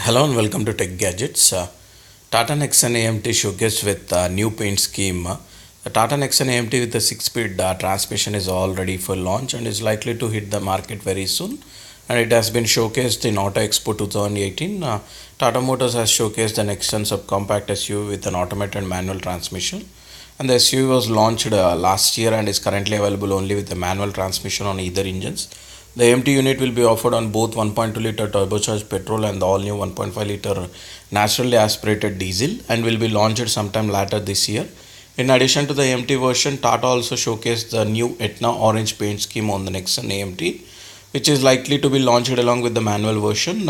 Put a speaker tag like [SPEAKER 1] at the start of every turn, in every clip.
[SPEAKER 1] Hello and welcome to Tech Gadgets. Tata Nexon AMT showcased with new paint scheme. The Tata Nexon AMT with the 6-speed transmission is all ready for launch and is likely to hit the market very soon. And it has been showcased in Auto Expo 2018. Tata Motors has showcased the Nexon subcompact SUV with an automated manual transmission. And the SUV was launched last year and is currently available only with a manual transmission on either engines. The AMT unit will be offered on both 1.2 liter turbocharged petrol and the all new 1.5 liter naturally aspirated diesel and will be launched sometime later this year. In addition to the AMT version, Tata also showcased the new Etna Orange paint scheme on the Nexon AMT, which is likely to be launched along with the manual version.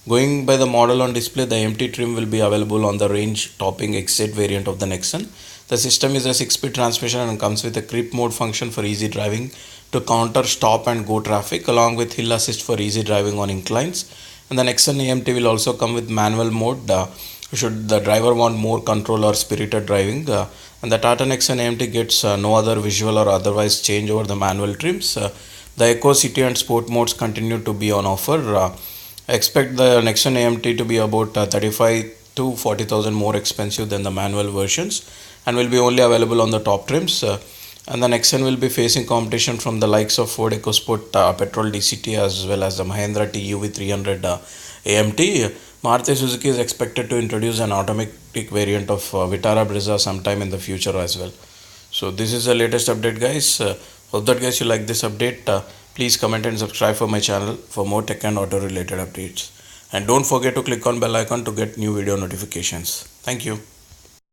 [SPEAKER 1] Going by the model on display, the AMT trim will be available on the range topping exit variant of the Nexon. The system is a 6-speed transmission and comes with a creep mode function for easy driving to counter stop and go traffic, along with hill assist for easy driving on inclines. And the Nexon AMT will also come with manual mode should the driver want more control or spirited driving. And the Tata Nexon AMT gets no other visual or otherwise change over the manual trims. The Eco, City and Sport modes continue to be on offer. Expect the Nexon AMT to be about 35 to 40,000 more expensive than the manual versions and will be only available on the top trims. And the Nexon will be facing competition from the likes of Ford EcoSport Petrol DCT as well as the Mahindra TUV 300 AMT. Maruti Suzuki is expected to introduce an automatic variant of Vitara Brezza sometime in the future as well. So this is the latest update, guys. Hope that guys you like this update. Please comment and subscribe for my channel for more tech and auto related updates. And don't forget to click on bell icon to get new video notifications. Thank you.